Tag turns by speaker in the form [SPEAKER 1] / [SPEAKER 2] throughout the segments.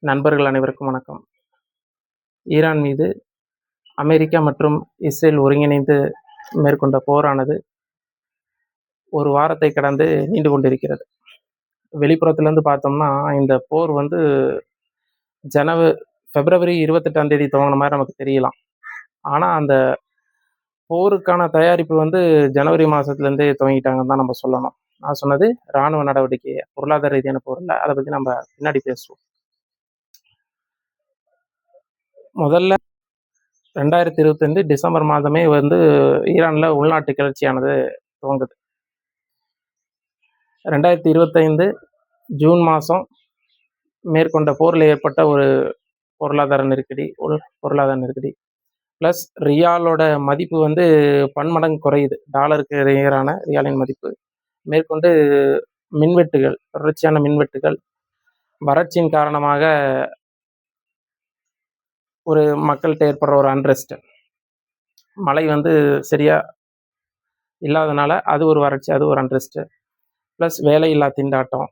[SPEAKER 1] நண்பர்கள் அனைவருக்கும் வணக்கம். ஈரான் மீது அமெரிக்கா மற்றும் இஸ்ரேல் ஒருங்கிணைந்து மேற்கொண்ட போரானது ஒரு வாரத்தை கடந்து நீண்டு கொண்டிருக்கிறது. வெளிப்புறத்திலிருந்து பார்த்தோம்னா, இந்த போர் வந்து பிப்ரவரி 28ஆம் தேதி துவங்குன மாரி நமக்கு தெரியலாம். ஆனா, அந்த போருக்கான தயாரிப்பு வந்து ஜனவரி மாசத்துலேருந்தே துவங்கிட்டாங்கன்னு தான் நம்ம சொல்லணும். நான் சொன்னது ராணுவ நடவடிக்கை, பொருளாதார ரீதியான போர் இல்ல. அத பத்தி நம்ம பின்னாடி பேசுவோம். முதல்ல 2025 டிசம்பர் மாதமே வந்து ஈரான்ல உள்நாட்டு கிளர்ச்சியானது துவங்குது. 2025 ஜூன் மாதம் மேற்கொண்ட போரில் ஏற்பட்ட ஒரு பொருளாதார நெருக்கடி ப்ளஸ் ரியாலோட மதிப்பு வந்து பன்மடங்கு குறையுது. டாலருக்கு நிகரான ரியாலின் மதிப்பு. மேற்கொண்டு தொடர்ச்சியான மின்வெட்டுகள், வறட்சியின் காரணமாக ஒரு மக்கள்கிட்ட ஏற்படுற ஒரு அன்ரெஸ்ட், மழை வந்து சரியா இல்லாதனால அது ஒரு வறட்சி, அது ஒரு அன்ரெஸ்ட், ப்ளஸ் வேலையில்லா திண்டாட்டம்,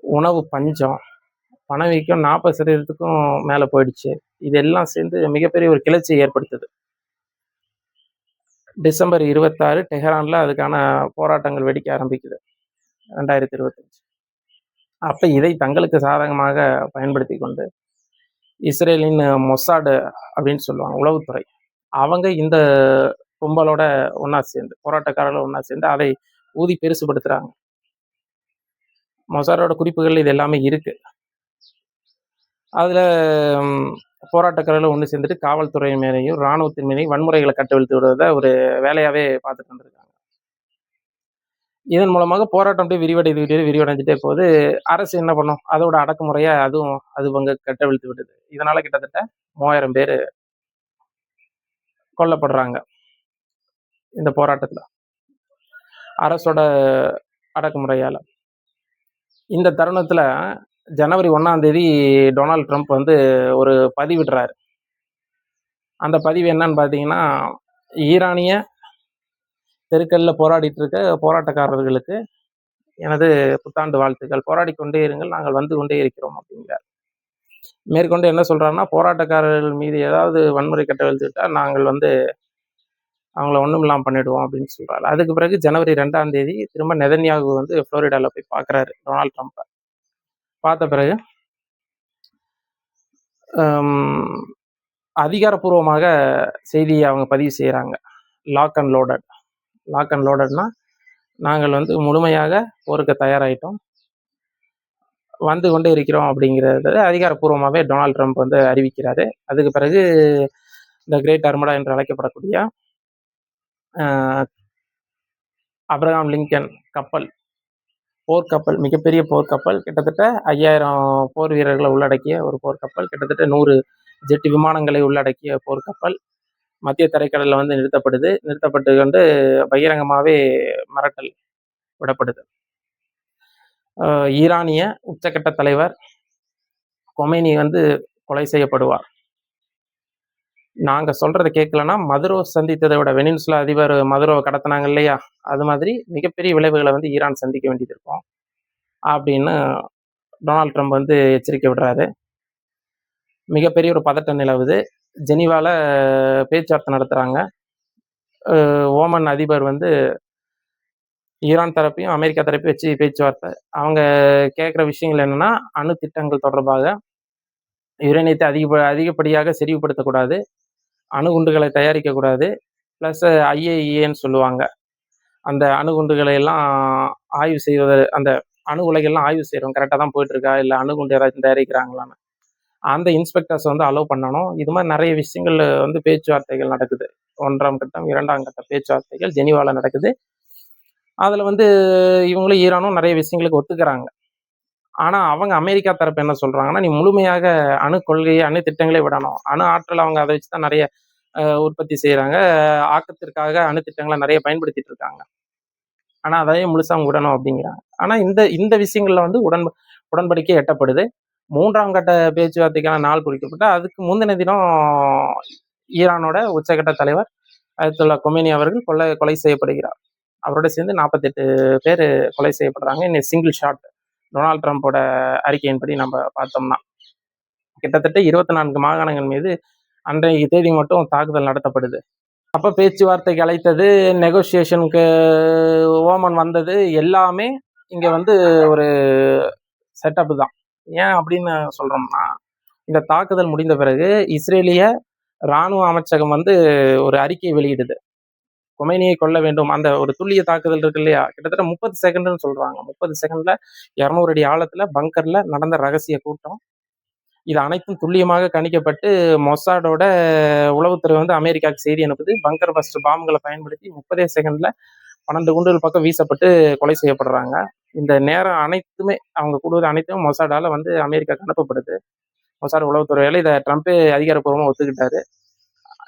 [SPEAKER 1] உணவு பஞ்சம், பணவீக்கம் 40% மேலே போயிடுச்சு. இதெல்லாம் சேர்ந்து மிகப்பெரிய ஒரு கிளர்ச்சியை ஏற்படுத்துது. டிசம்பர் 26 டெஹரானில் அதுக்கான போராட்டங்கள் வெடிக்க ஆரம்பிக்குது 2025. அப்போ இதை தங்களுக்கு சாதகமாக பயன்படுத்தி கொண்டு இஸ்ரேலின் மொசாடு அப்படின்னு சொல்லுவாங்க, உளவுத்துறை, அவங்க இந்த கும்பலோட போராட்டக்காரர்களோட ஒன்றா சேர்ந்து அதை ஊதி பெருசுபடுத்துகிறாங்க. மொசாடோட குறிப்புகள் இது எல்லாமே இருக்கு. அதில் போராட்டக்காரர்கள் ஒன்று சேர்ந்துட்டு காவல்துறை மேலேயும் இராணுவத்தின் மேலேயும் வன்முறைகளை கட்டவிழ்த்து விடுவதை ஒரு வேலையாகவே பார்த்துட்டு வந்திருக்காங்க. இதன் மூலமாக போராட்டம் விரிவடைஞ்சிட்டே போது அரசு என்ன பண்ணும், அதோட அடக்குமுறையை அது கட்டவிழ்த்து விடுது. இதனால கிட்டத்தட்ட 3000 பேர் கொல்லப்படுறாங்க இந்த போராட்டத்தில் அரசோட அடக்குமுறையால். இந்த தருணத்தில் ஜனவரி 1ஆம் தேதி டொனால்ட் ட்ரம்ப் வந்து ஒரு பதிவிடுறாரு. அந்த பதிவு என்னன்னு பார்த்தீங்கன்னா, ஈரானிய தெருக்களில் போராடிட்டு இருக்க போராட்டக்காரர்களுக்கு எனது புத்தாண்டு வாழ்த்துக்கள், போராடி கொண்டே இருங்கள், நாங்கள் வந்து கொண்டே இருக்கிறோம் அப்படிங்கிறார். மேற்கொண்டு என்ன சொல்றாருன்னா, போராட்டக்காரர்கள் மீது ஏதாவது வன்முறை கட்டவிழ்த்து விட்டால் நாங்கள் வந்து அவங்கள ஒன்றும் இல்லாமல் பண்ணிடுவோம் அப்படின்னு சொல்றாரு. அதுக்கு பிறகு ஜனவரி 2ஆம் தேதி திரும்ப நெதன்யாகு வந்து புளோரிடாவில் போய் பார்க்குறாரு டொனால்ட் ட்ரம்ப்பை. பார்த்த பிறகு அதிகாரப்பூர்வமாக செய்தியை அவங்க பதிவு செய்கிறாங்க. லாக் அண்ட் லோடட்னா, நாங்கள் வந்து முழுமையாக போருக்கு தயாராகிட்டோம், வந்து கொண்டே இருக்கிறோம் அப்படிங்கிறத அதிகாரப்பூர்வமாகவே டொனால்ட் ட்ரம்ப் வந்து அறிவிக்கிறாரு. அதுக்கு பிறகு இந்த கிரேட் அர்மடா என்று அழைக்கப்படக்கூடிய அப்ரஹாம் லிங்கன் போர்க்கப்பல், மிகப்பெரிய போர்க்கப்பல், கிட்டத்தட்ட 5000 போர் வீரர்களை உள்ளடக்கிய ஒரு போர்க்கப்பல், கிட்டத்தட்ட 100 ஜெட் விமானங்களை உள்ளடக்கிய போர்க்கப்பல் மத்திய தரைக்கடலில் வந்து நிறுத்தப்பட்டு கொண்டு பகிரங்கமாகவே மிரட்டல் விடப்படுது. ஈரானிய உச்சக்கட்ட தலைவர் கொமேனி வந்து கொலை செய்யப்படுவார். நாங்கள் சொல்கிறத கேட்கலன்னா மதுரோ சந்தித்ததை விட, வெனின்சுலா அதிபர் மதுரோவை கடத்தினாங்க இல்லையா, அது மாதிரி மிகப்பெரிய விளைவுகளை வந்து ஈரான் சந்திக்க வேண்டியது இருக்கும் அப்படின்னு டொனால்ட் ட்ரம்ப் வந்து எச்சரிக்கை விடுறாரு. மிகப்பெரிய ஒரு பதட்டம் நிலவுது. ஜெனீவாவில் பேச்சுவார்த்தை நடத்துகிறாங்க. ஓமன் அதிபர் வந்து ஈரான் தரப்பையும் அமெரிக்கா தரப்பையும் வச்சு பேச்சுவார்த்தை. அவங்க கேட்குற விஷயங்கள் என்னென்னா, அணு திட்டங்கள் தொடர்பாக யுரேனியத்தை அதிகப்படியாக செறிவுபடுத்தக்கூடாது, அணுகுண்டுகளை தயாரிக்கக்கூடாது, ப்ளஸ் ஐஏஇஏன்னு சொல்லுவாங்க, அந்த அணுகுண்டுகளை எல்லாம் ஆய்வு செய்வது, அந்த அணு உலைகள்லாம் ஆய்வு செய்கிறோம், கரெக்டாக தான் போயிட்டுருக்கா, இல்லை அணுகுண்டு ஏதாச்சும் தயாரிக்கிறாங்களான்னு அந்த இன்ஸ்பெக்டர்ஸ் வந்து அலோவ் பண்ணணும். இது மாதிரி நிறைய விஷயங்கள் வந்து பேச்சுவார்த்தைகள் நடக்குது. 1ஆம் கட்டம் 2ஆம் கட்ட பேச்சுவார்த்தைகள் ஜெனீவாவில் நடக்குது. அதில் வந்து இவங்களும் ஈரானும் நிறைய விஷயங்களுக்கு ஒத்துக்கிறாங்க. ஆனால் அவங்க அமெரிக்கா தரப்பு என்ன சொல்கிறாங்கன்னா, நீ முழுமையாக அணு கொள்கையை, அணு திட்டங்களே விடணும், அணு ஆற்றல் அவங்க அதை வச்சு தான் நிறைய உற்பத்தி செய்கிறாங்க, ஆக்கத்திற்காக அணு திட்டங்களை நிறைய பயன்படுத்திட்டு இருக்காங்க, ஆனால் அதையே முழுசாக விடணும் அப்படிங்கிறாங்க. ஆனால் இந்த விஷயங்களில் வந்து உடன்படிக்கை எட்டப்படுது. 3ஆம் கட்ட பேச்சுவார்த்தைக்கான நாள் குறிக்கப்பட்ட அதுக்கு முந்தின தினம் ஈரானோட உச்சகட்ட தலைவர் அயத்துல்லா கொமேனி அவர்கள் கொலை செய்யப்படுகிறார். அவரோட சேர்ந்து 48 பேர் கொலை செய்யப்படுறாங்க. இன்னும் சிங்கிள் ஷாட், டொனால்ட் ட்ரம்ப்போட அறிக்கையின்படி நம்ம பார்த்தோம்னா கிட்டத்தட்ட 24 மாகாணங்கள் மீது அன்றைய தேதி மட்டும் தாக்குதல் நடத்தப்படுது. அப்போ பேச்சுவார்த்தைக்கு அழைத்தது, நெகோசியேஷனுக்கு ஓமன் வந்தது, எல்லாமே இங்கே வந்து ஒரு செட்டப் தான். ஏன் அப்படின்னு சொல்கிறோம்னா, இந்த தாக்குதல் முடிந்த பிறகு இஸ்ரேலிய இராணுவ அமைச்சகம் வந்து ஒரு அறிக்கை வெளியிடுது. கொமைனியை கொல்ல வேண்டும், அந்த ஒரு துல்லிய தாக்குதல் இருக்கு இல்லையா, கிட்டத்தட்ட 30 செகண்ட்னு சொல்கிறாங்க. 30 செகண்ட்ல 200 அடி ஆழத்தில் பங்கரில் நடந்த ரகசிய கூட்டம். இது அனைத்தும் துல்லியமாக கணிக்கப்பட்டு மொசாடோட உளவுத்துறை வந்து அமெரிக்காவுக்கு செய்தி அனுப்புது. பங்கர் பஸ்ட் பாம்புகளை பயன்படுத்தி 30 செகண்ட்ல 12 குண்டுகள் பக்கம் வீசப்பட்டு கொலை செய்யப்படுறாங்க. இந்த நேரம் அனைத்துமே அவங்க கூடுவது அனைத்தும் மொசாடால வந்து அமெரிக்காவுக்கு அனுப்பப்படுது. மொசாட் உளவுத்துறையால இதை ட்ரம்ப்பே அதிகாரப்பூர்வமாக ஒத்துக்கிட்டாரு.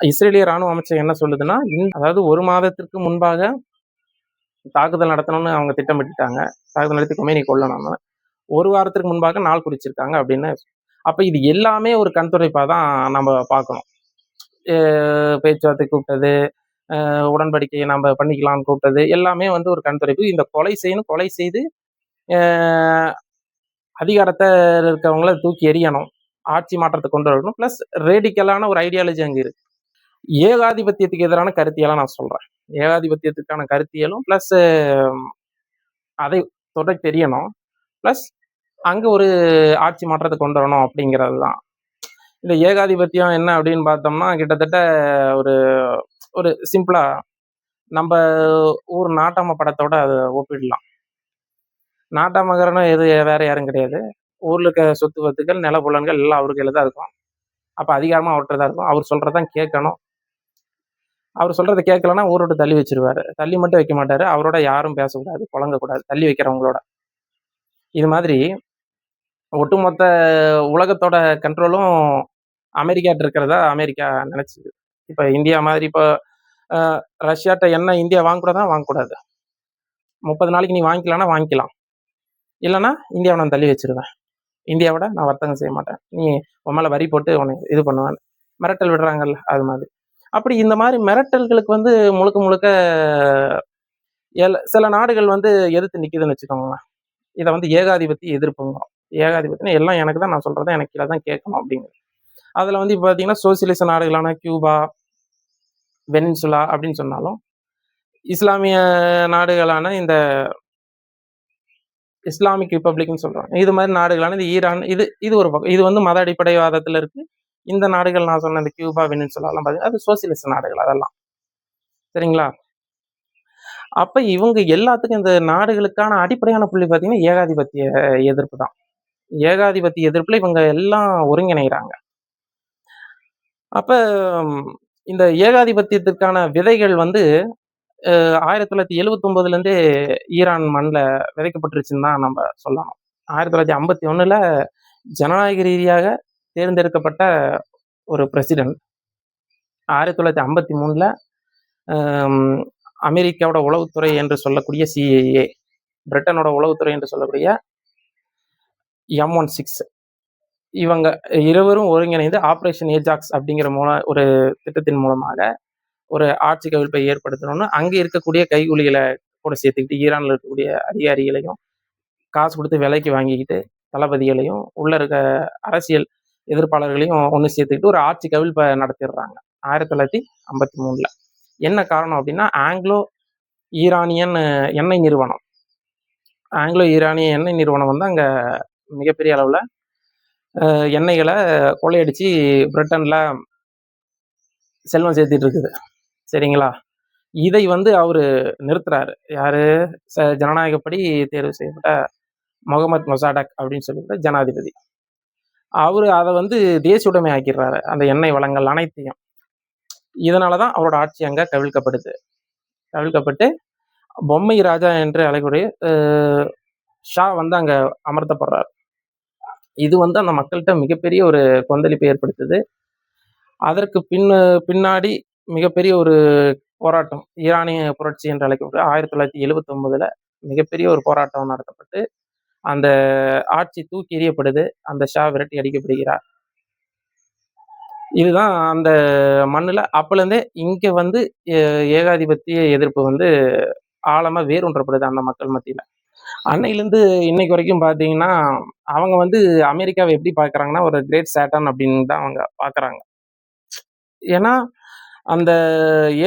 [SPEAKER 1] இஸ்ரேலிய ராணுவ அமைச்சர் என்ன சொல்லுதுன்னா, அதாவது 1 மாதத்திற்கு முன்பாக தாக்குதல் நடத்தணும்னு அவங்க திட்டமிட்டுட்டாங்க. தாக்குதல் நடத்தி கொமைனி கொல்லணும்னு 1 வாரத்திற்கு முன்பாக நாள் குறிச்சிருக்காங்க அப்படின்னு. அப்போ இது எல்லாமே ஒரு கண்துடைப்பாக தான் நம்ம பார்க்கணும். பேச்சுவார்த்தை கூப்பிட்டது, உடன்படிக்கையை நம்ம பண்ணிக்கலாம்னு கூப்பிட்டது எல்லாமே வந்து ஒரு கண்துடைப்பு. இந்த கொலை செய்யணும், கொலை செய்து அதிகாரத்தை இருக்கவங்கள தூக்கி எறியணும், ஆட்சி மாற்றத்தை கொண்டு வரணும். ப்ளஸ் ரேடிக்கலான ஒரு ஐடியாலஜி அங்கே இருக்கு. ஏகாதிபத்தியத்துக்கு எதிரான கருத்தியெல்லாம் நான் சொல்கிறேன். ஏகாதிபத்தியத்துக்கான கருத்தியலும் ப்ளஸ் அதை தொட தெரியணும், ப்ளஸ் அங்கே ஒரு ஆட்சி மாற்றத்தை கொண்டு வரணும் அப்படிங்கிறது தான். இந்த ஏகாதிபத்தியம் என்ன அப்படின்னு பார்த்தோம்னா, கிட்டத்தட்ட ஒரு ஒரு சிம்பிளாக நம்ம ஊர் நாட்டாம படத்தோட அதை ஒப்பிடலாம். நாட்டாமகரனா எது வேற யாரும் கிடையாது. ஊரில் இருக்க சொத்து பத்துக்கள், நிலப்புலன்கள் எல்லாம் அவருக்கு கையில் தான் இருக்கும். அப்போ அதிகாரமாக அவர்கிட்ட தான் இருக்கும். அவர் சொல்கிறதான் கேட்கணும். அவர் சொல்கிறத கேட்கலன்னா ஊரை விட்டு தள்ளி வச்சிருவாரு. தள்ளி மட்டும் வைக்க மாட்டார், அவரோட யாரும் பேசக்கூடாது, புழங்கக்கூடாது, தள்ளி வைக்கிறவங்களோட. இது மாதிரி ஒட்டுமொத்த உலகத்தோட கண்ட்ரோலும் அமெரிக்காட்ட இருக்கிறதா அமெரிக்கா நினச்சிது. இப்போ இந்தியா மாதிரி இப்போ ரஷ்யாட்ட என்ன இந்தியா வாங்கக்கூடாதா? வாங்கக்கூடாது. 30 நாளைக்கு நீ வாங்கிக்கலான்னா வாங்கிக்கலாம், இல்லைன்னா இந்தியாவை நான் தள்ளி வச்சிருவேன், இந்தியாவோட நான் வர்த்தகம் செய்ய மாட்டேன், நீ உன் மேலே வரி போட்டு உன்னை இது பண்ணுவேன், மிரட்டல் விடுறாங்கல்ல அது மாதிரி. அப்படி இந்த மாதிரி மிரட்டல்களுக்கு வந்து முழுக்க முழுக்க சில நாடுகள் வந்து எதிர்த்து நிற்குதுன்னு வச்சுக்கோங்களேன். இதை வந்து ஏகாதிபத்திய எதிர்ப்புங்க. ஏகாதிபத்தியம் எல்லாம் எனக்கு தான், நான் சொல்கிறத எனக்கு கீழே தான் கேட்கணும் அப்படிங்கிறது. அதில் வந்து இப்போ பார்த்தீங்கன்னா சோசியலிச நாடுகளான கியூபா, வெனின்சுலா அப்படின்னு சொன்னாலும், இஸ்லாமிய நாடுகளான இந்த இஸ்லாமிக் ரிப்பப்ளிக்னு சொல்கிறோம், இது மாதிரி நாடுகளான இந்த ஈரான், இது ஒரு பக்கம். இது வந்து மத அடிப்படைவாதத்தில் இருக்குது. இந்த நாடுகள் நான் சொன்ன இந்த கியூபா, வெனின்சுலாலாம் பார்த்தீங்கன்னா அது சோசியலிச நாடுகள் அதெல்லாம். சரிங்களா? அப்போ இவங்க எல்லாத்துக்கும் இந்த நாடுகளுக்கான அடிப்படையான புள்ளி பார்த்தீங்கன்னா ஏகாதிபத்திய எதிர்ப்பு தான். ஏகாதிபத்திய எதிர்ப்பில் இவங்க எல்லாம் ஒருங்கிணைகிறாங்க. அப்போ இந்த ஏகாதிபத்தியத்திற்கான விதைகள் வந்து 1979லேருந்தே ஈரான் மண்ணில் விதைக்கப்பட்டுருச்சுன்னு தான் நம்ம சொல்லணும். 1951 ஜனநாயக ரீதியாக தேர்ந்தெடுக்கப்பட்ட ஒரு பிரசிடென்ட் 1953 அமெரிக்காவோட உளவுத்துறை என்று சொல்லக்கூடிய CIA, பிரிட்டனோட உளவுத்துறை என்று சொல்லக்கூடிய M16, இவங்க இருவரும் ஒருங்கிணைந்து ஆப்ரேஷன் ஏஜாக்ஸ் அப்படிங்கிற ஒரு திட்டத்தின் மூலமாக ஒரு ஆட்சி கவிழ்ப்பை ஏற்படுத்தணும்னு அங்கே இருக்கக்கூடிய கைகூலிகளை கூட சேர்த்துக்கிட்டு, ஈரானில் இருக்கக்கூடிய அதிகாரிகளையும் காசு கொடுத்து விலைக்கு வாங்கிக்கிட்டு, தளபதிகளையும் உள்ள இருக்க அரசியல் எதிர்ப்பாளர்களையும் ஒன்று சேர்த்துக்கிட்டு ஒரு ஆட்சி கவிழ்ப்பை நடத்திடுறாங்க 1953. என்ன காரணம் அப்படின்னா, ஆங்கிலோ ஈரானியன் எண்ணெய் நிறுவனம், ஆங்கிலோ ஈரானிய எண்ணெய் நிறுவனம் வந்து அங்கே மிகப்பெரிய அளவில் எண்ணெய்களை கொள்ளையடிச்சு பிரிட்டனில் செல்வம் சேர்த்துட்டு இருக்குது. சரிங்களா? இதை வந்து அவர் நிறுத்துறாரு. யார்? ஜனநாயகப்படி தேர்வு செய்யப்பட்ட முகமது மொசாடக் அப்படின்னு சொல்லிட்டு ஜனாதிபதி. அவர் அதை வந்து தேசிய உடைமை ஆக்கிடுறாரு, அந்த எண்ணெய் வளங்கள் அனைத்தையும். இதனால தான் அவரோட ஆட்சி அங்கே கவிழ்க்கப்பட்டு பொம்மை ராஜா என்று அழைக்கக்கூடிய ஷா வந்து அங்கே அமர்த்தப்படுறார். இது வந்து அந்த மக்கள்கிட்ட மிகப்பெரிய ஒரு கொந்தளிப்பை ஏற்படுத்துது. அதற்கு பின்னாடி மிகப்பெரிய ஒரு போராட்டம், ஈரானிய புரட்சி என்று அழைக்கப்பட்டு 1979 மிகப்பெரிய ஒரு போராட்டம் நடத்தப்பட்டு அந்த ஆட்சி தூக்கி எறியப்படுது, அந்த ஷா விரட்டி அடிக்கப்படுகிறார். இதுதான் அந்த மண்ணில் அப்போலேருந்தே இங்கே வந்து ஏகாதிபத்திய எதிர்ப்பு வந்து ஆழமாக வேரூன்றப்படுது அந்த மக்கள் மத்தியில். அன்னையிலேருந்து இன்னைக்கு வரைக்கும் பார்த்தீங்கன்னா, அவங்க வந்து அமெரிக்காவை எப்படி பார்க்குறாங்கன்னா, ஒரு கிரேட் சேட்டன் அப்படின்னு தான் அவங்க பார்க்குறாங்க. ஏன்னா, அந்த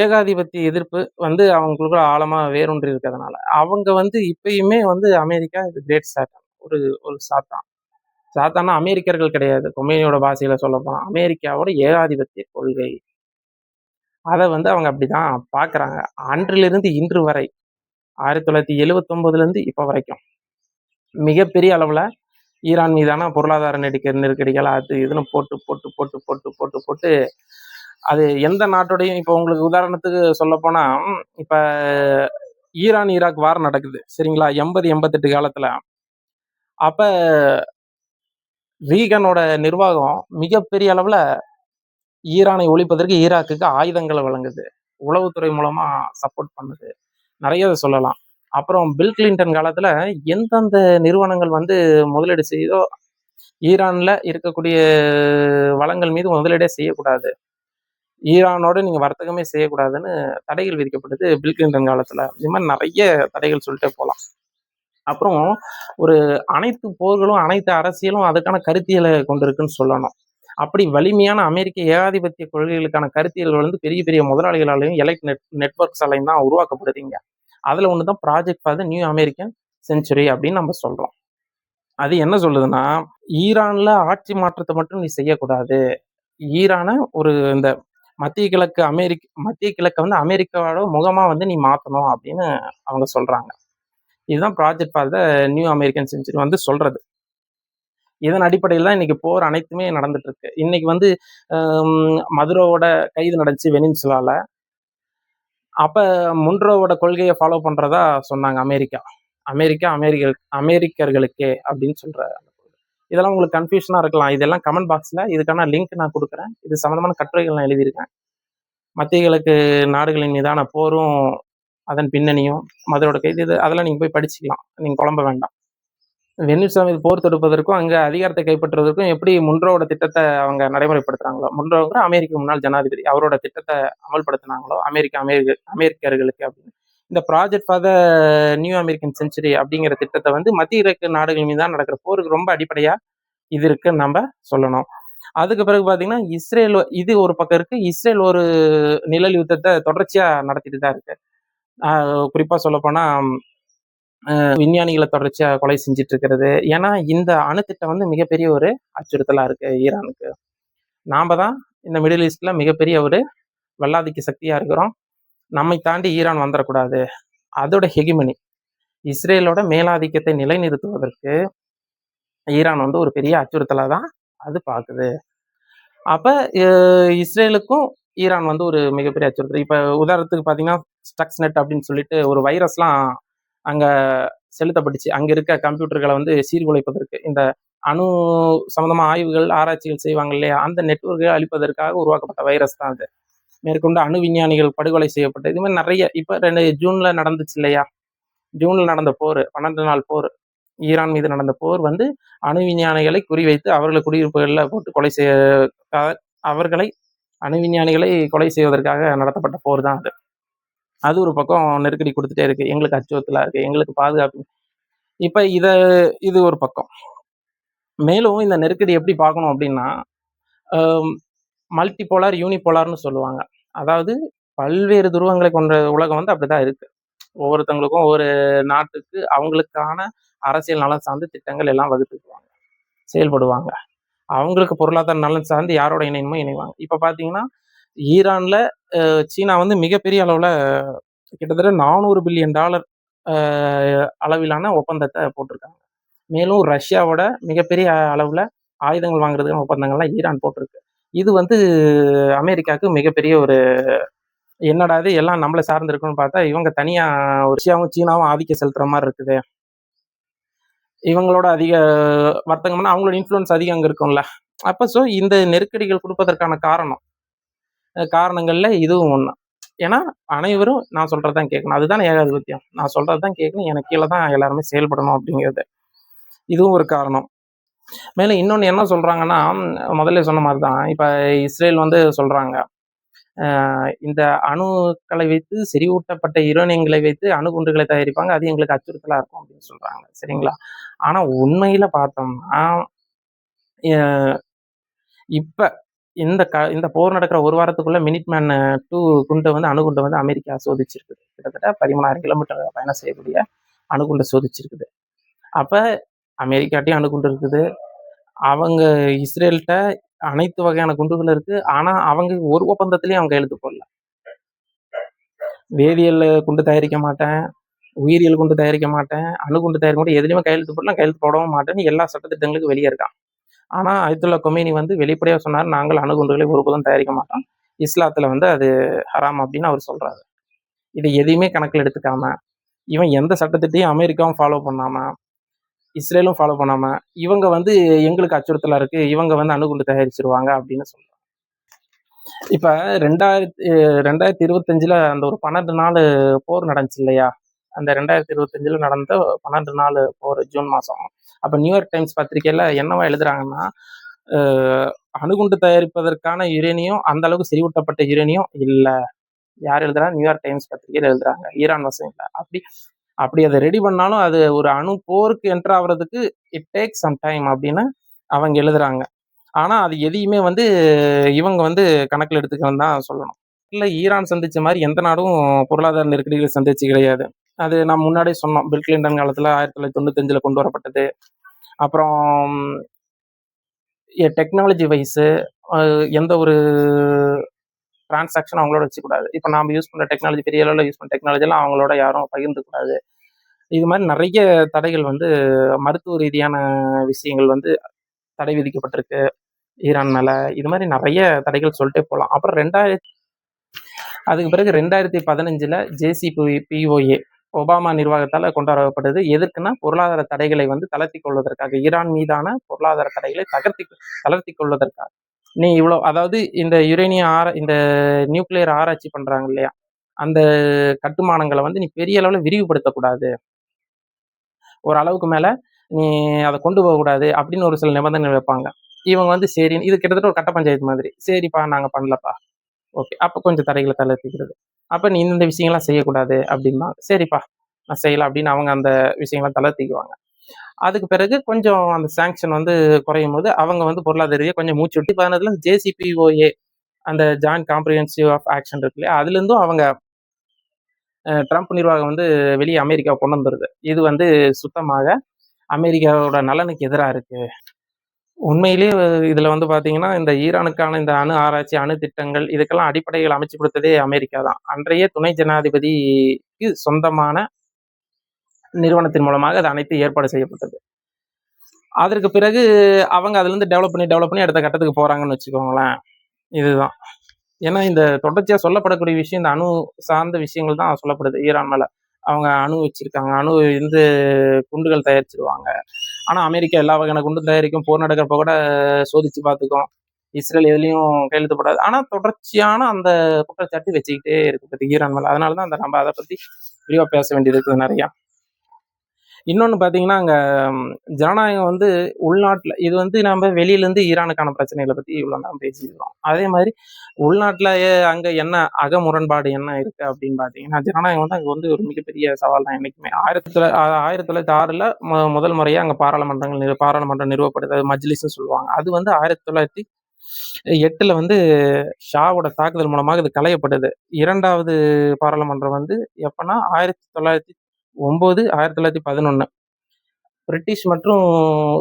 [SPEAKER 1] ஏகாதிபத்திய எதிர்ப்பு வந்து அவங்களுக்குள்ள ஆழமா வேரூன்றி இருக்கிறதுனால, அவங்க வந்து இப்பயுமே வந்து அமெரிக்கா இது கிரேட் சாத்தான். ஒரு ஒரு சாத்தான். சாத்தான்னா அமெரிக்கர்கள் கிடையாது. கொமேனியோட பாஷையில சொல்லப்போனா, அமெரிக்காவோட ஏகாதிபத்திய கொள்கை. அத வந்து அவங்க அப்படிதான் பார்க்குறாங்க. அன்றிலிருந்து இன்று வரை 1979லேருந்து இப்ப வரைக்கும் மிகப்பெரிய அளவுல ஈரான் மீதான பொருளாதார நெருக்கடிகள் அது இதுன்னு போட்டு போட்டு போட்டு போட்டு போட்டு போட்டு அது எந்த நாட்டோடையும் இப்போ உங்களுக்கு உதாரணத்துக்கு சொல்லப்போனா, இப்ப ஈரான் ஈராக் வார் நடக்குது சரிங்களா? 80, 88 காலத்துல. அப்ப ரீகனோட நிர்வாகம் மிகப்பெரிய அளவுல ஈரானை ஒழிப்பதற்கு ஈராக்குக்கு ஆயுதங்களை வழங்குது. உளவுத்துறை மூலமா சப்போர்ட் பண்ணுது. நிறைய சொல்லலாம். அப்புறம் பில் கிளின்டன் காலத்துல எந்தெந்த நிறுவனங்கள் வந்து முதலீடு செய்யுதோ ஈரான்ல இருக்கக்கூடிய வளங்கள் மீது முதலீடே செய்யக்கூடாது. ஈரானோட நீங்க வர்த்தகமே செய்யக்கூடாதுன்னு தடைகள் விதிக்கப்பட்டது பில் கிளின்டன் காலத்துல. இது மாதிரி நிறைய தடைகள் சொல்லிட்டே போலாம். அப்புறம் ஒரு அனைத்து போர்களும் அனைத்து அரசியலும் அதுக்கான கருத்தியலை கொண்டிருக்குன்னு சொல்லணும். அப்படி வலிமையான அமெரிக்க ஏகாதிபத்திய கொள்கைகளுக்கான கருத்தியல்கள் வந்து பெரிய பெரிய முதலாளிகளாலையும் நெட்வொர்க்ஸாலையும் தான் உருவாக்கப்படுதுங்க. அதுல ஒண்ணுதான் project for the new American century அப்படின்னு நம்ம சொல்றோம். அது என்ன சொல்லுதுன்னா, ஈரான்ல ஆட்சி மாற்றத்தை மட்டும் நீ செய்யக்கூடாது. ஈரான ஒரு இந்த மத்திய கிழக்கு வந்து அமெரிக்காவோட முகமா வந்து நீ மாத்தணும் அப்படின்னு அவங்க சொல்றாங்க. இதுதான் project for the new American century வந்து சொல்றது. இதன் அடிப்படையில் தான் இன்னைக்கு போர் அனைத்துமே நடந்துட்டு இருக்கு. இன்னைக்கு வந்து மதுரோவோட கைது நடந்துச்சு வெனின்சுலால. அப்ப முன்ரோவோட கொள்கையை ஃபாலோ பண்றதா சொன்னாங்க அமெரிக்கர்களுக்கே அப்படின்னு சொல்ற. இதெல்லாம் உங்களுக்கு கன்ஃபியூஷனா இருக்கலாம். இதெல்லாம் கமெண்ட் பாக்ஸ்ல இதுக்கான லிங்க் நான் கொடுக்குறேன். இது சம்பந்தமான கட்டுரைகள் நான் எழுதியிருக்கேன். மத்திய கிழக்கு நாடுகளின் மீதான போரும் அதன் பின்னணியும் மதுரோட கைது இது அதெல்லாம் நீங்க போய் படிச்சுக்கலாம். நீங்க குழம்ப வேண்டாம். வெனிசுலா மீது போர் தொடுப்பதற்கும் அங்க அதிகாரத்தை கைப்பற்றுவதற்கும் எப்படி முன்ரோவோட திட்டத்தை அவங்க நடைமுறைப்படுத்துறாங்களோ, முன்ரோங்கிற அமெரிக்க முன்னாள் ஜனாதிபதி அவரோட திட்டத்தை அமல்படுத்தினாங்களோ அமெரிக்கர்களுக்கு அப்படின்னு இந்த project for the new American century அப்படிங்கிற திட்டத்தை வந்து மத்திய கிழக்கு நாடுகள் மீது தான் நடக்கிற போருக்கு ரொம்ப அடிப்படையா இது இருக்குன்னு நம்ம சொல்லணும். அதுக்கு பிறகு பாத்தீங்கன்னா இஸ்ரேல் இது ஒரு பக்கம் இருக்கு. இஸ்ரேல் ஒரு நிழல் யுத்தத்தை தொடர்ச்சியா நடத்திட்டு தான் இருக்கு. குறிப்பா சொல்லப்போனா விஞ்ஞானிகளை தொடர்ச்சியா கொலை செஞ்சுட்டு இருக்கிறது. ஏன்னா இந்த அணுத்திட்டம் வந்து மிகப்பெரிய ஒரு அச்சுறுத்தலா இருக்கு ஈரானுக்கு. நாம தான் இந்த மிடில் ஈஸ்ட்ல மிகப்பெரிய ஒரு வல்லாதிக்க சக்தியா இருக்கிறோம். நம்மை தாண்டி ஈரான் வந்துடக்கூடாது. அதோட ஹெகிமனி இஸ்ரேலோட மேலாதிக்கத்தை நிலைநிறுத்துவதற்கு ஈரான் வந்து ஒரு பெரிய அச்சுறுத்தலா தான் அது பாக்குது. அப்ப இஸ்ரேலுக்கும் ஈரான் வந்து ஒரு மிகப்பெரிய அச்சுறுத்தல். இப்ப உதாரணத்துக்கு பாத்தீங்கன்னா ஸ்டக்ஸ்நெட் அப்படின்னு சொல்லிட்டு ஒரு வைரஸ்லாம் அங்க செலுத்தப்பட்டுச்சு. அங்க இருக்க கம்ப்யூட்டர்களை வந்து சீர்குலைப்பதற்கு இந்த அணு சம்பந்தமா ஆய்வுகள் ஆராய்ச்சிகள் செய்வாங்க இல்லையா, அந்த நெட்வொர்க்கை அழிப்பதற்காக உருவாக்கப்பட்ட வைரஸ் தான் அது. மேற்கொண்டு அணு விஞ்ஞானிகள் படுகொலை செய்யப்பட்ட இது மாதிரி நிறைய இப்ப ஜூன்ல நடந்துச்சு இல்லையா, ஜூன்ல நடந்த போர் 12 நாள் போர் ஈரான் மீது நடந்த போர் வந்து அணு விஞ்ஞானிகளை குறிவைத்து அவர்களை குடியிருப்புகளில் போட்டு கொலை செய்ய அவர்களை அணு விஞ்ஞானிகளை கொலை செய்வதற்காக நடத்தப்பட்ட போர் தான் அது. அது ஒரு பக்கம் நெருக்கடி கொடுத்துட்டே இருக்கு. எங்களுக்கு அச்சுறுத்தலா இருக்கு, எங்களுக்கு பாதுகாப்பு. இப்ப இது ஒரு பக்கம். மேலும் இந்த நெருக்கடி எப்படி பார்க்கணும் அப்படின்னா மல்டிபோலார் யூனிபோலார்னு சொல்லுவாங்க. அதாவது பல்வேறு துருவங்களை கொண்ட உலகம் வந்து அப்படிதான் இருக்கு. ஒவ்வொருத்தவங்களுக்கும் ஒவ்வொரு நாட்டுக்கு அவங்களுக்கான அரசியல் நலன் சார்ந்து திட்டங்கள் எல்லாம் வகுத்துக்குவாங்க, செயல்படுவாங்க. அவங்களுக்கு பொருளாதார நலன் சார்ந்து யாரோட இணையமோ இணைவாங்க. இப்ப பாத்தீங்கன்னா ஈரான்ல சீனா வந்து மிகப்பெரிய அளவுல கிட்டத்தட்ட $400 பில்லியன் அளவிலான ஒப்பந்தத்தை போட்டிருக்காங்க. மேலும் ரஷ்யாவோட மிகப்பெரிய அளவுல ஆயுதங்கள் வாங்குறதுக்கான ஒப்பந்தங்கள்லாம் ஈரான் போட்டிருக்கு. இது வந்து அமெரிக்காவுக்கு மிகப்பெரிய ஒரு என்னடா இது எல்லாம் நம்மளை சார்ந்து இருக்குன்னு பார்த்தா இவங்க தனியா ரஷ்யாவும் சீனாவும் ஆதிக்கம் செலுத்துற மாதிரி இருக்குது. இவங்களோட அதிக வர்த்தகம்னா அவங்களோட இன்ஃப்ளூயன்ஸ் அதிகம் அங்க இருக்கும்ல. அப்ப ஸோ இந்த நெருக்கடிகள் கொடுப்பதற்கான காரணங்கள்ல இதுவும் ஒண்ணு. ஏன்னா அனைவரும் நான் சொல்றதுதான் கேட்கணும். அதுதான் ஏகாதிபத்தியம். நான் சொல்றதுதான் கேட்கணும், எனக்கு கீழே தான் எல்லாருமே செயல்படணும் அப்படிங்கிறது. இதுவும் ஒரு காரணம். மேலும் இன்னொன்னு என்ன சொல்றாங்கன்னா, முதல்ல சொன்ன மாதிரிதான் இப்ப இஸ்ரேல் வந்து சொல்றாங்க இந்த அணுக்களை வைத்து செறிவூட்டப்பட்ட யுரேனியங்களை வைத்து அணுகுண்டுகளை தயாரிப்பாங்க, அது எங்களுக்கு அச்சுறுத்தலா இருக்கும் அப்படின்னு சொல்றாங்க. சரிங்களா? ஆனா உண்மையில பார்த்தோம்னா இப்ப இந்த போர் நடக்கிற ஒரு வாரத்துக்குள்ள மினிட்மேன் 2 குண்டை வந்து அணுகுண்டை வந்து அமெரிக்கா சோதிச்சிருக்குது. கிட்டத்தட்ட 13,000 கிலோமீட்டர் பயணம் செய்யக்கூடிய அணுகுண்டை சோதிச்சிருக்குது. அப்ப அமெரிக்காட்டையும் அணுகுண்டு இருக்குது. அவங்க இஸ்ரேல்கிட்ட அனைத்து வகையான குண்டுகள் இருக்கு. ஆனா அவங்க ஒரு ஒப்பந்தத்திலையும் அவங்க கையெழுத்து போடல. வேதியியல் குண்டு தயாரிக்க மாட்டேன், உயிரியல் குண்டு தயாரிக்க மாட்டேன், அணுகுண்டு தயாரிக்க மாட்டேன், எதுலையுமே கையெழுத்து போடலாம், கையெழுத்து போடவும் மாட்டேன்னு எல்லா சட்டத்திட்டங்களுக்கு வெளியே இருக்கான். ஆனா அயத்துல்லா கொமேனி வந்து வெளிப்படையா சொன்னார், நாங்கள் அணுகுண்டுகளை ஒருபோதும் தயாரிக்க மாட்டோம், இஸ்லாத்துல வந்து அது ஹராம் அப்படின்னு அவர் சொல்றாரு. இதை எதையுமே கணக்கில் எடுத்துக்காம, இவன் எந்த சட்டத்திட்டையும் அமெரிக்காவும் ஃபாலோ பண்ணாம, இஸ்ரேலும் ஃபாலோ பண்ணாம, இவங்க வந்து எங்களுக்கு அச்சுறுத்தலா இருக்கு, இவங்க வந்து அணுகுண்டு தயாரிச்சிருவாங்க அப்படின்னு சொல்றாங்க. இப்ப 2025ல அந்த ஒரு 12 நாள் போர் நடந்துச்சு இல்லையா? அந்த 2025ல நடந்த 12 நாள் போர் ஜூன் மாசம். அப்ப நியூயார்க் டைம்ஸ் பத்திரிகையில என்னவா எழுதுறாங்கன்னா, அணுகுண்டு தயாரிப்பதற்கான யுரேனியம் அந்த அளவுக்கு செறிவூட்டப்பட்ட யுரேனியம் இல்ல. யார் எழுதுறா? நியூயார்க் டைம்ஸ் பத்திரிகையில எழுதுறாங்க. ஈரான் வசம் இல்ல. அப்படி அதை ரெடி பண்ணாலும் அது ஒரு அணு போருக்கு என்டர் ஆகுறதுக்கு இட் டேக் சம் டைம் அப்படின்னு அவங்க எழுதுறாங்க. ஆனா அது எதையுமே வந்து இவங்க வந்து கணக்கில் எடுத்துக்கணும் தான் சொல்லணும். இல்லை, ஈரான் சந்திச்ச மாதிரி எந்த நாடும் பொருளாதார நெருக்கடிகளை சந்திச்சு கிடையாது. அது நான் முன்னாடியே சொன்னோம், பில் கிளின்டன் காலத்துல 1995ல கொண்டு வரப்பட்டது. அப்புறம் டெக்னாலஜி வைஸ் எந்த ஒரு டிரான்சாக்ஷன் அவங்களோட வச்சுக்கூடாது. இப்போ நாம யூஸ் பண்ற டெக்னாலஜி, பெரிய அளவில் யூஸ் பண்ண டெக்னாலஜி எல்லாம் அவங்களோட யாரும் பகிர்ந்துக்கூடாது. இது மாதிரி நிறைய தடைகள் வந்து மருத்துவ ரீதியான விஷயங்கள் வந்து தடை விதிக்கப்பட்டிருக்கு ஈரான் மேல. இது மாதிரி நிறைய தடைகள் சொல்லிட்டே போகலாம். அப்புறம் அதுக்கு பிறகு 2015ல JCPOA ஒபாமா நிர்வாகத்தால கொண்டு வரப்பட்டது. எதற்குன்னா பொருளாதார தடைகளை வந்து தளர்த்தி கொள்வதற்காக, ஈரான் மீதான பொருளாதார தடைகளை தளர்த்தி கொள்வதற்காக. நீ இவ்வளோ, அதாவது இந்த இந்த நியூக்ளியர் ஆராய்ச்சி பண்றாங்க இல்லையா, அந்த கட்டுமானங்களை வந்து நீ பெரிய அளவில் விரிவுபடுத்தக்கூடாது, ஒரு அளவுக்கு மேல நீ அதை கொண்டு போகக்கூடாது அப்படின்னு ஒரு சில நிபந்தனைகள் வைப்பாங்க. இவங்க வந்து சரி, இது கிட்டத்தட்ட ஒரு கட்ட பஞ்சாயத்து மாதிரி. சரிப்பா, நாங்க பண்ணலப்பா, ஓகே, அப்போ கொஞ்சம் தடைகளை தளர்த்திக்கிறது. அப்போ நீ இந்த விஷயங்கள்லாம் செய்யக்கூடாது அப்படின்னா, சரிப்பா நான் செய்யலாம் அப்படின்னு அவங்க அந்த விஷயங்களை தளர்த்திக்குவாங்க. அதுக்கு பிறகு கொஞ்சம் அந்த சாங்ஷன் வந்து குறையும் போது அவங்க வந்து பொருளாதார ரீதியாக கொஞ்சம் மூச்சு விட்டு 15ல JCPOA அந்த ஜாயிண்ட் காம்ப்ரிஹென்சிவ் ஆஃப் ஆக்ஷன் இருக்கு இல்லையா, அதுலேருந்தும் அவங்க ட்ரம்ப் நிர்வாகம் வந்து வெளியே அமெரிக்காவை கொண்டு வந்துருது. இது வந்து சுத்தமாக அமெரிக்காவோட நலனுக்கு எதிராக இருக்கு. உண்மையிலேயே இதுல வந்து பாத்தீங்கன்னா, இந்த ஈரானுக்கான இந்த அணு ஆராய்ச்சி, அணு திட்டங்கள் இதுக்கெல்லாம் அடிப்படைகள் அமைச்சு கொடுத்ததே அமெரிக்கா தான். அன்றைய துணை ஜனாதிபதிக்கு சொந்தமான நிறுவனத்தின் மூலமாக அது அனைத்து ஏற்பாடு செய்யப்பட்டது. அதற்கு பிறகு அவங்க அதுல இருந்து டெவலப் பண்ணி அடுத்த கட்டத்துக்கு போறாங்கன்னு வச்சுக்கோங்களேன். இதுதான். ஏன்னா இந்த தொடர்ச்சியா சொல்லப்படக்கூடிய விஷயம் இந்த அணு சார்ந்த விஷயங்கள் தான் சொல்லப்படுது ஈரான் மேல. அவங்க அணு வச்சிருக்காங்க, அணு இருந்து குண்டுகள் தயாரிச்சிருவாங்க. ஆனா அமெரிக்கா எல்லா வகையான குண்டும் தயாரிக்கும், போர் நடக்கிறப்ப கூட சோதிச்சு பார்த்துக்கும், இஸ்ரேல் எதுலையும் கையெழுத்து போடாது. ஆனா தொடர்ச்சியான அந்த குற்றச்சாட்டு வச்சுக்கிட்டே இருக்கு ஈரான் மேல. அதனாலதான் அந்த நம்ம அதை பத்தி விரிவா பேச வேண்டியது இருக்குது நிறையா. இன்னொன்று பார்த்தீங்கன்னா, அங்கே ஜனநாயகம் வந்து உள்நாட்டில், இது வந்து நம்ம வெளியிலேருந்து ஈரானுக்கான பிரச்சனைகளை பற்றி இவ்வளோ நேரம் பேசியிருக்கோம். அதே மாதிரி உள்நாட்டிலேயே அங்கே என்ன முரண்பாடு என்ன இருக்குது அப்படின்னு பார்த்தீங்கன்னா, ஜனநாயகம் வந்து அங்கே வந்து ஒரு மிகப்பெரிய சவால் தான் என்றைக்குமே. 1906ல் முதல் முறையாக அங்கே பாராளுமன்றம் நிறுவப்படுது. அது மஜ்லிஸ்ன்னு சொல்லுவாங்க. அது வந்து 1908ல் வந்து ஷாவோட தாக்குதல் மூலமாக இது களையப்படுது. இரண்டாவது பாராளுமன்றம் வந்து எப்பன்னா 1909 1911 பிரிட்டிஷ் மற்றும்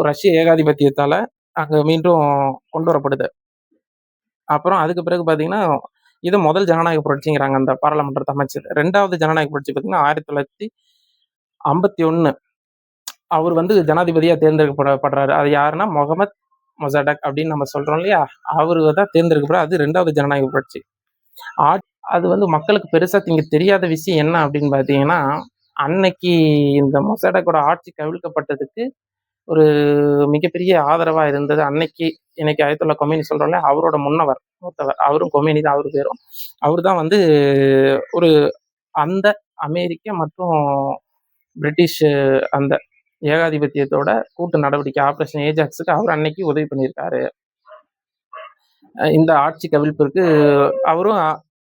[SPEAKER 1] ரஷ்ய ஏகாதிபத்தியத்தால அங்க மீண்டும் கொண்டு வரப்படுது. அப்புறம் அதுக்கு பிறகு பாத்தீங்கன்னா, இது முதல் ஜனநாயக புரட்சிங்கிறாங்க அந்த பாராளுமன்றத்தை அமைச்சது. 2வது ஜனநாயக புரட்சி பாத்தீங்கன்னா 1951 அவர் வந்து ஜனாதிபதியா தேர்ந்தெடுக்கப்படுறாரு. அது யாருன்னா முகமது மொசாடக் அப்படின்னு நம்ம சொல்றோம் இல்லையா, அவரு தான் தேர்ந்தெடுக்கப்படுறாரு. அது 2வது ஜனநாயக புரட்சி. அது வந்து மக்களுக்கு பெருசா இங்க தெரியாத விஷயம் என்ன அப்படின்னு பாத்தீங்கன்னா, அன்னைக்கு இந்த மொசாடக்கோட ஆட்சி கவிழ்க்கப்பட்டதுக்கு ஒரு மிகப்பெரிய ஆதரவா இருந்தது அன்னைக்கு, இன்னைக்கு அயத்துல்லா கொமேனி சொல்றோம்ல, அவரோட மூத்தவர், அவரும் கொமேனி தான் அவரு பேரும். அவரு தான் வந்து ஒரு அந்த அமெரிக்க மற்றும் பிரிட்டிஷ் அந்த ஏகாதிபத்தியத்தோட கூட்டு நடவடிக்கை ஆபரேஷன் ஏஜாக்ஸுக்கு அவர் அன்னைக்கு உதவி பண்ணியிருக்காரு. இந்த ஆட்சி கவிழ்ப்பிற்கு அவரும்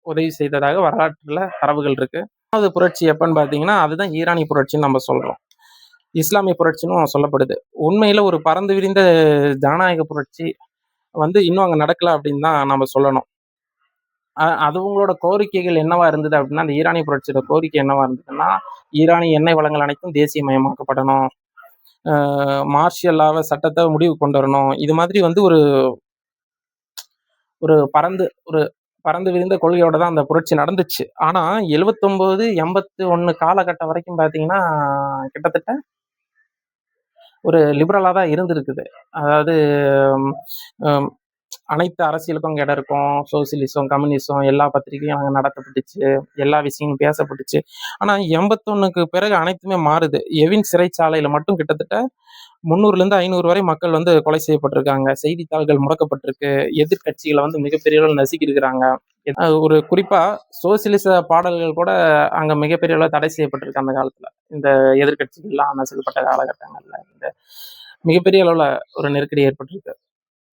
[SPEAKER 1] உதவி செய்ததாக வரலாற்றுல தரவுகள் இருக்கு. அது புரட்சி எப்பன்னு பார்த்தீங்கன்னா அதுதான் ஈரானிய புரட்சின்னு நம்ம சொல்றோம். இஸ்லாமிய புரட்சின்னு சொல்லப்படுது. உண்மையில ஒரு பறந்து விரிந்த ஜனநாயக புரட்சி வந்து இன்னும் அங்க நடக்கல அப்படின்னு தான் நம்ம சொல்லணும். அதுவங்களோட கோரிக்கைகள் என்னவா இருந்தது அப்படின்னா, அந்த ஈரானிய புரட்சியோட கோரிக்கை என்னவா இருந்ததுன்னா, ஈரானிய எண்ணெய் வளங்கள் அனைத்தும் தேசியமயமாக்கப்படணும். மார்ஷியல் லாவ சட்டத்தை முடிவு கொண்டு வரணும். இது மாதிரி வந்து ஒரு ஒரு பறந்து விரிந்த கொள்கையோட தான் அந்த புரட்சி நடந்துச்சு. ஆனா 79, 81 காலகட்டம் வரைக்கும் பார்த்தீங்கன்னா, கிட்டத்தட்ட ஒரு லிபரலா தான் இருந்திருக்குது. அதாவது ம் அனைத்து அரசியலுக்கும் அங்க இடம் இருக்கும். சோசியலிசம், கம்யூனிசம் எல்லா பத்திரிகையும் அங்க நடத்தப்பட்டுச்சு. எல்லா விஷயங்களும் பேசப்பட்டுச்சு. ஆனா 81க்கு பிறகு அனைத்துமே மாறுது. எவின் சிறைச்சாலையில மட்டும் கிட்டத்தட்ட 300லேருந்து 500 வரை மக்கள் வந்து கொலை செய்யப்பட்டிருக்காங்க. செய்தித்தாள்கள் முடக்கப்பட்டிருக்கு. எதிர்க்கட்சிகளை வந்து மிகப்பெரிய அளவில் நசுக்கியிருக்கிறாங்க. ஒரு குறிப்பா சோசியலிச பாடல்கள் கூட அங்க மிகப்பெரிய அளவில் தடை செய்யப்பட்டிருக்கு அந்த காலத்துல. இந்த எதிர்க்கட்சிகள்லாம் நசுக்கப்பட்ட காலகட்டங்கள்ல இந்த மிகப்பெரிய அளவுல ஒரு நெருக்கடி ஏற்பட்டிருக்கு.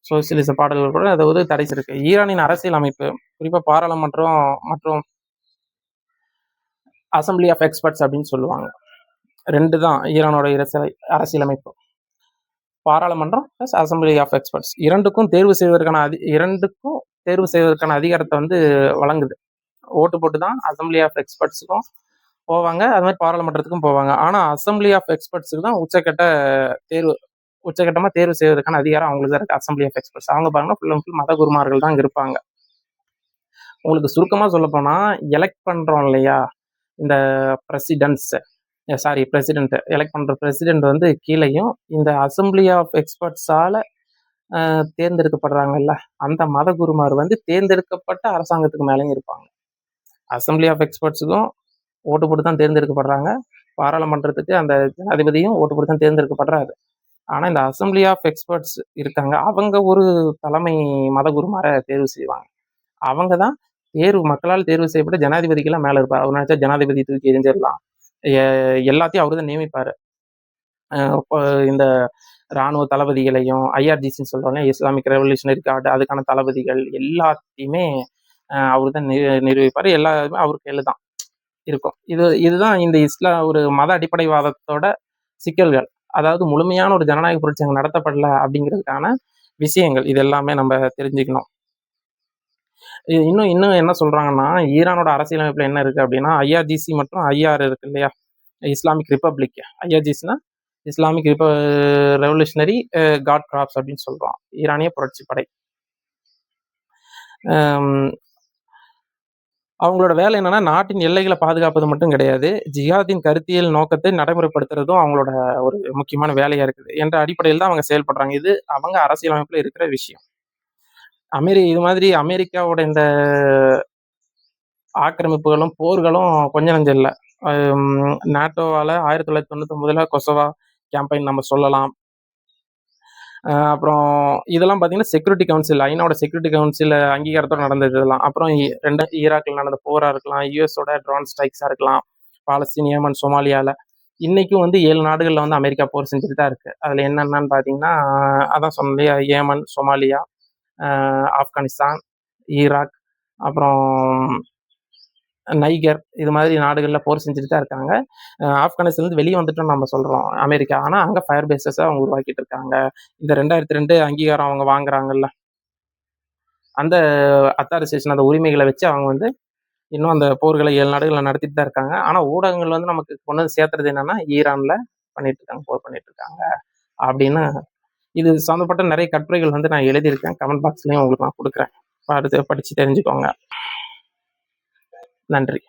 [SPEAKER 1] சோசியலிச பாடல்கள் கூட அதாவது தடை செய்திருக்கு. ஈரானின் அரசியல் அமைப்பு குறிப்பா பாராளுமன்றம் மற்றும் அசம்பிளி ஆஃப் எக்ஸ்பர்ட்ஸ் அப்படின்னு சொல்லுவாங்க. 2 தான் ஈரானோட அரசியலமைப்பு. பாராளுமன்றம் பிளஸ் அசம்பிளி ஆஃப் எக்ஸ்பர்ட்ஸ் இரண்டுக்கும் தேர்வு செய்வதற்கான அதிகாரத்தை வந்து வழங்குது. ஓட்டு போட்டு தான் அசம்பிளி ஆஃப் எக்ஸ்பர்ட்ஸுக்கும் போவாங்க, அது மாதிரி பாராளுமன்றத்துக்கும் போவாங்க. ஆனா அசம்பிளி ஆஃப் எக்ஸ்பர்ட்ஸுக்கு தான் உச்சகட்டமா தேர்வு செய்வதற்கான அதிகாரம் அவங்களுக்கு தான் இருக்கு. அசம்பிளி ஆஃப் எக்ஸ்பர்ட்ஸ் அவங்க பாருங்க ஃபுல் அண்ட் ஃபுல் மத குருமார்கள் தான் இருப்பாங்க. உங்களுக்கு சுருக்கமா சொல்ல போனா எலெக்ட் பண்றோம் இல்லையா இந்த பிரசிடென்ட் எலெக்ட் பண்ற பிரசிடென்ட் வந்து கீழையும் இந்த அசம்பிளி ஆஃப் எக்ஸ்பர்ட்ஸால தேர்ந்தெடுக்கப்படுறாங்கல்ல அந்த மத குருமார் வந்து தேர்ந்தெடுக்கப்பட்ட அரசாங்கத்துக்கு மேலேயும் இருப்பாங்க. அசம்பிளி ஆஃப் எக்ஸ்பர்ட்ஸுக்கும் ஓட்டு போட்டு தான் தேர்ந்தெடுக்கப்படுறாங்க. பாராளுமன்றத்துக்கு அந்த ஜனாதிபதியும் ஓட்டு போட்டு தான் தேர்ந்தெடுக்கப்படுறாரு. ஆனா இந்த அசம்பிளி ஆஃப் எக்ஸ்பர்ட்ஸ் இருக்காங்க, அவங்க ஒரு தலைமை மத குருமாரை தேர்வு செய்வாங்க. அவங்க தான் மக்களால் தேர்வு செய்யப்பட்ட ஜனாதிபதிக்கெல்லாம் மேல இருப்பார். அவர் நினைச்சா ஜனாதிபதி தூக்கி எரிஞ்சிடலாம். எல்லாத்தையும் அவரு தான் நியமிப்பாரு. இந்த ராணுவ தளபதிகளையும் ஐஆர்ஜிசின்னு சொல்றாங்க, இஸ்லாமிக் ரெவல்யூஷனரி கார்டு, அதுக்கான தளபதிகள் எல்லாத்தையுமே அவரு தான் நிரூபிப்பாரு. எல்லாருமே அவர் கையில தான் இருக்கும். இதுதான் இந்த ஒரு மத அடிப்படைவாதத்தோட சிக்கல்கள். அதாவது முழுமையான ஒரு ஜனநாயக புரட்சி அங்க நடத்தப்படல அப்படிங்கிறதுக்கான விஷயங்கள் இது எல்லாமே நம்ம தெரிஞ்சுக்கணும். இன்னும் என்ன சொல்றாங்கன்னா, ஈரானோட அரசியலமைப்புல என்ன இருக்கு அப்படின்னா, ஐஆர்ஜிசி மற்றும் ஐஆர் இருக்கு இல்லையா, இஸ்லாமிக் ரிப்பப்ளிக். ஐஆர்ஜிசினா இஸ்லாமிக் ரெவல்யூஷனரி காட் கிராப்ஸ் அப்படின்னு சொல்றோம், ஈரானிய புரட்சி படை. அவங்களோட வேலை என்னன்னா நாட்டின் எல்லைகளை பாதுகாப்பது மட்டும் கிடையாது, ஜிஹாதின் கருத்தியல் நோக்கத்தை நடைமுறைப்படுத்துறதும் அவங்களோட ஒரு முக்கியமான வேலையா இருக்குது என்ற அடிப்படையில் தான் அவங்க செயல்படுறாங்க. இது அவங்க அரசியலமைப்புல இருக்கிற விஷயம். இது மாதிரி அமெரிக்காவோட இந்த ஆக்கிரமிப்புகளும் போர்களும் கொஞ்சம் நஞ்சம் இல்லை. நாட்டோவால 1999 கொசோவா கேம்பெயின் நம்ம சொல்லலாம். அப்புறம் இதெல்லாம் பார்த்தீங்கன்னா செக்யூரிட்டி கவுன்சில், ஐநாவோட செக்யூரிட்டி கவுன்சில் அங்கீகாரத்தோடு நடந்தது இதெல்லாம். அப்புறம் ஈராக்கில் நடந்த போரா இருக்கலாம், யூஎஸோட ட்ரோன் ஸ்ட்ரைக்ஸாக இருக்கலாம், பாலஸ்தீன், ஏமன், சோமாலியாவில் இன்னைக்கும் வந்து 7 நாடுகளில் வந்து அமெரிக்கா போர் செஞ்சுட்டு தான் இருக்கு. அதில் என்னென்னு பார்த்தீங்கன்னா அதான் சொன்னேன் இல்லையா, ஏமன், சோமாலியா, ஆப்கானிஸ்தான், ஈராக், அப்புறம் நைகர், இது மாதிரி நாடுகளில் போர் செஞ்சுட்டு தான் இருக்காங்க. ஆப்கானிஸ்தான்லேருந்து வெளியே வந்துட்டோம்னு நம்ம சொல்கிறோம் அமெரிக்கா, ஆனால் அங்கே ஃபயர் பேசஸை அவங்க உருவாக்கிட்டு இருக்காங்க. இந்த 2002 அங்கீகாரம் அவங்க வாங்குறாங்கல்ல, அந்த அத்தாரிசேஷன், அந்த உரிமைகளை வச்சு அவங்க வந்து இன்னும் அந்த போர்களை 7 நாடுகளில் நடத்திட்டு தான் இருக்காங்க. ஆனால் ஊடகங்கள் வந்து நமக்கு கொண்டு வந்து சேர்த்துறது என்னன்னா ஈரானில் பண்ணிட்டு இருக்காங்க, போர் பண்ணிட்டு இருக்காங்க அப்படின்னு. இது சம்மந்தப்பட்ட நிறைய கட்டுரைகள் வந்து நான் எழுதியிருக்கேன், கமெண்ட் பாக்ஸ்லையும் உங்களுக்கு நான் கொடுக்குறேன், அடுத்து படித்து தெரிஞ்சுக்கோங்க. நன்றி.